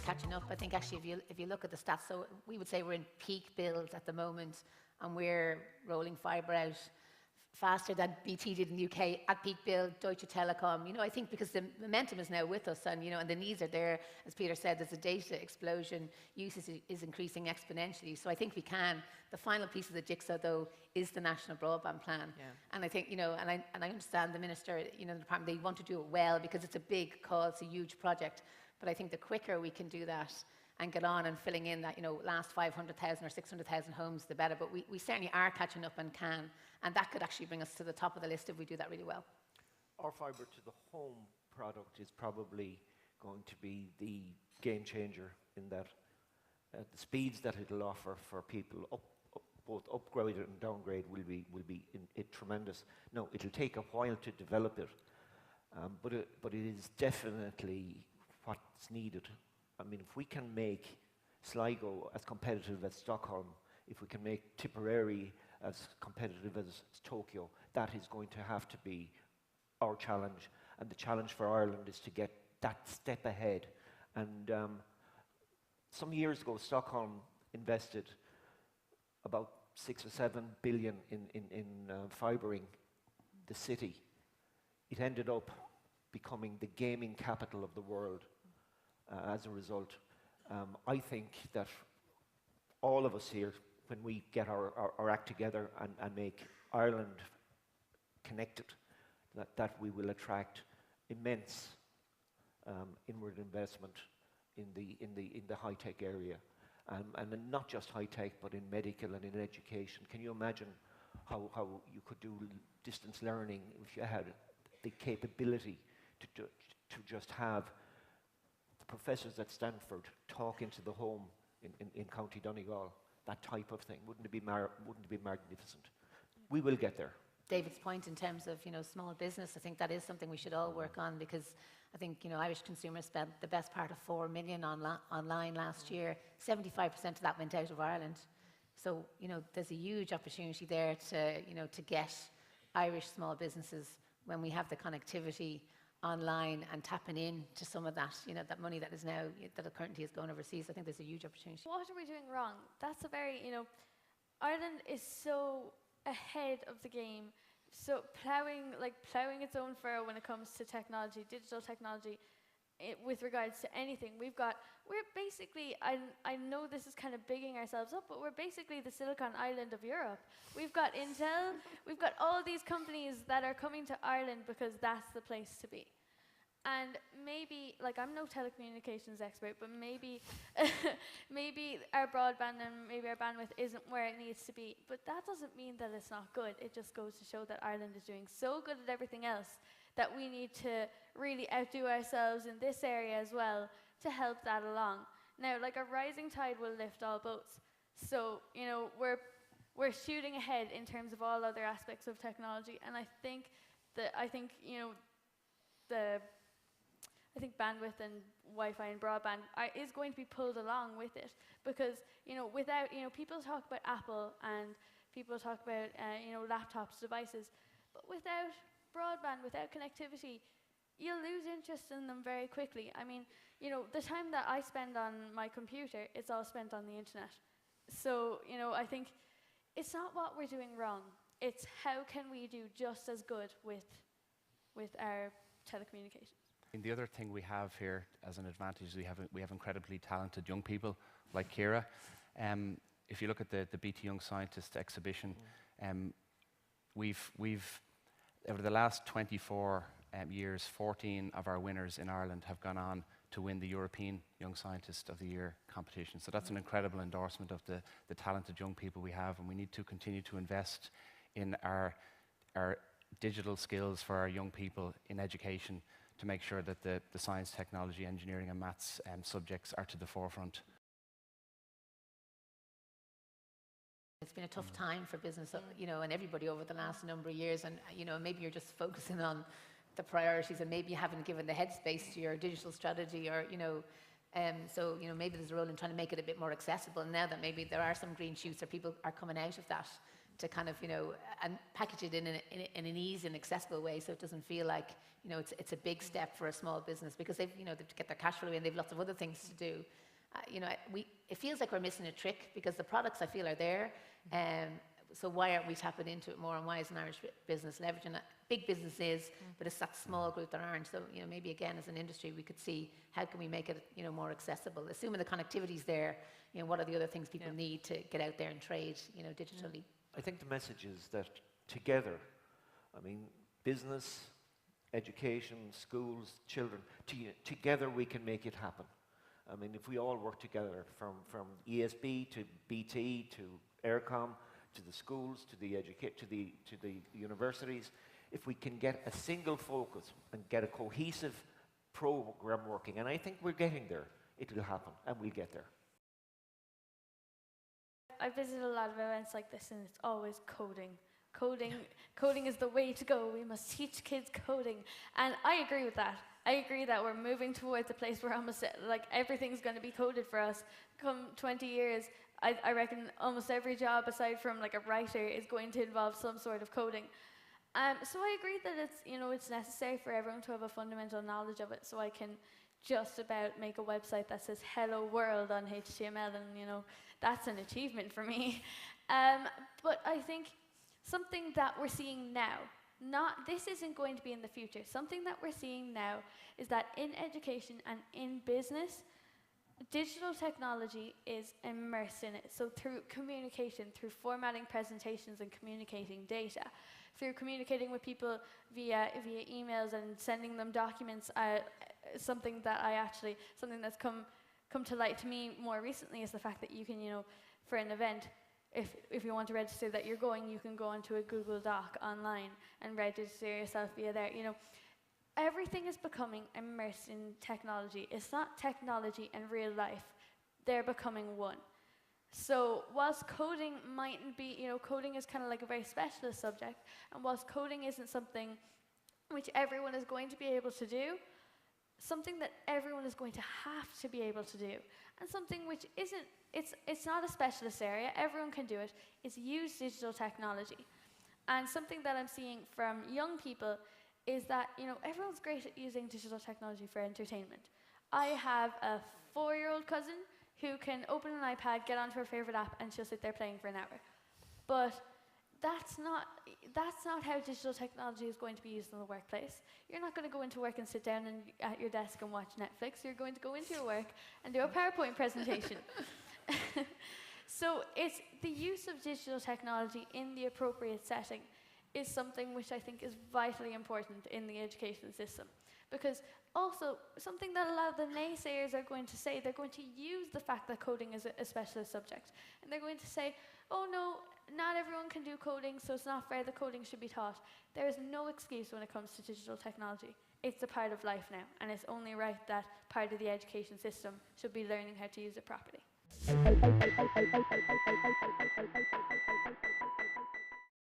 catching up. I think actually if you look at the stats, so we would say we're in peak build at the moment, and we're rolling fibre out faster than BT did in the UK at peak build, Deutsche Telekom. You know, I think because the momentum is now with us, and you know, and the needs are there. As Peter said, there's a data explosion. Usage is increasing exponentially. So I think we can. The final piece of the jigsaw, though, is the national broadband plan. Yeah. And I think, you know, and I understand the minister, you know, the department, they want to do it well because it's a big call, it's a huge project. But I think the quicker we can do that and get on and filling in that, you know, last 500,000 or 600,000 homes, the better. But we certainly are catching up and can. And that could actually bring us to the top of the list if we do that really well. Our fibre to the home product is probably going to be the game changer in that the speeds that it'll offer for people, both upgrade and downgrade, will be tremendous. No, it'll take a while to develop it, but it is definitely what's needed. I mean, if we can make Sligo as competitive as Stockholm, if we can make Tipperary as competitive as Tokyo, that is going to have to be our challenge. And the challenge for Ireland is to get that step ahead. And some years ago, Stockholm invested about 6 or 7 billion in fibering the city. It ended up becoming the gaming capital of the world as a result. I think that all of us here, when we get our act together and make Ireland connected, that we will attract immense inward investment in the high-tech area, and not just high-tech, but in medical and in education. Can you imagine how you could do distance learning if you had the capability to just have the professors at Stanford talk into the home in County Donegal? That type of thing, wouldn't it be magnificent? We will get there. David's point in terms of, you know, small business, I think that is something we should all work on, because I think, you know, Irish consumers spent the best part of 4 million online last year. 75% of that went out of Ireland. So, you know, there's a huge opportunity there to, you know, to get Irish small businesses when we have the connectivity online and tapping in to some of that, you know, that money that is now, that currently is going overseas. I think there's a huge opportunity. What are we doing wrong? That's a very, you know, Ireland is so ahead of the game, so plowing its own furrow when it comes to technology, digital technology, with regards to anything. We're basically, I know this is kind of bigging ourselves up, but we're basically the Silicon Island of Europe. We've got Intel, we've got all these companies that are coming to Ireland because that's the place to be. And maybe, like, I'm no telecommunications expert, but maybe maybe our broadband and maybe our bandwidth isn't where it needs to be. But that doesn't mean that it's not good. It just goes to show that Ireland is doing so good at everything else that we need to really outdo ourselves in this area as well to help that along. Now, like, a rising tide will lift all boats. So, you know, we're shooting ahead in terms of all other aspects of technology, and I think you know, I think bandwidth and Wi-Fi and broadband is going to be pulled along with it, because, you know, without, you know, people talk about Apple and people talk about you know, laptops, devices, but without broadband, without connectivity, you'll lose interest in them very quickly. I mean, you know, the time that I spend on my computer, it's all spent on the internet. So, you know, I think it's not what we're doing wrong. It's how can we do just as good with our telecommunications. And the other thing we have here as an advantage is we have incredibly talented young people like Ciara. If you look at the BT Young Scientist exhibition, we've over the last 24 years, 14 of our winners in Ireland have gone on to win the European Young Scientist of the Year competition. So that's an incredible endorsement of the talented young people we have, and we need to continue to invest in our digital skills for our young people in education to make sure that the science, technology, engineering and maths subjects are to the forefront. It's been a tough time for business, you know, and everybody over the last number of years, and, you know, maybe you're just focusing on the priorities and maybe you haven't given the headspace to your digital strategy, or, you know, so, you know, maybe there's a role in trying to make it a bit more accessible. And now that maybe there are some green shoots or people are coming out of that, to kind of, and package it in an easy and accessible way, so it doesn't feel like, it's a big step for a small business, because they've, they have to get their cash flow in, they've lots of other things to do. It feels like we're missing a trick, because the products I feel are there. So why aren't we tapping into it more, and why isn't Irish business leveraging it? Big business is, but it's that small group that aren't. So, maybe again, as an industry, we could see how can we make it, more accessible. Assuming the connectivity's there, what are the other things people need to get out there and trade, digitally? I think the message is that together, business, education, schools, children, together we can make it happen. If we all work together, from ESB to BT to Eircom, to the schools, to the universities, if we can get a single focus and get a cohesive program working, and I think we're getting there, it'll happen, and we'll get there. I visited a lot of events like this, and it's always coding. Coding is the way to go. We must teach kids coding. And I agree with that. I agree that we're moving towards a place where almost like everything's going to be coded for us. Come 20 years, I reckon almost every job aside from like a writer is going to involve some sort of coding. So I agree that it's necessary for everyone to have a fundamental knowledge of it, so I can just about make a website that says hello world on HTML, and that's an achievement for me. But I think something that we're seeing now, this isn't going to be in the future. Something that we're seeing now is that in education and in business, digital technology is immersed in it. So through communication, through formatting presentations and communicating data, through communicating with people via emails and sending them documents, something that's come to light to me more recently is the fact that you can, for an event, if you want to register that you're going, you can go onto a Google Doc online and register yourself via there. Everything is becoming immersed in technology. It's not technology and real life. They're becoming one. So whilst coding mightn't be, coding is kind of like a very specialist subject, and whilst coding isn't something which everyone is going to be able to do, something that everyone is going to have to be able to do, and something which isn't, it's not a specialist area, everyone can do it, is use digital technology. And something that I'm seeing from young people is that, everyone's great at using digital technology for entertainment. I have a 4-year-old cousin who can open an iPad, get onto her favorite app, and she'll sit there playing for an hour. But that's not how digital technology is going to be used in the workplace. You're not going to go into work and sit down at your desk and watch Netflix. You're going to go into your work and do a PowerPoint presentation. So it's the use of digital technology in the appropriate setting is something which I think is vitally important in the education system. Because also, something that a lot of the naysayers are going to say, they're going to use the fact that coding is a specialist subject. And they're going to say, oh no, not everyone can do coding, so it's not fair that coding should be taught. There is no excuse when it comes to digital technology. It's a part of life now, and it's only right that part of the education system should be learning how to use it properly.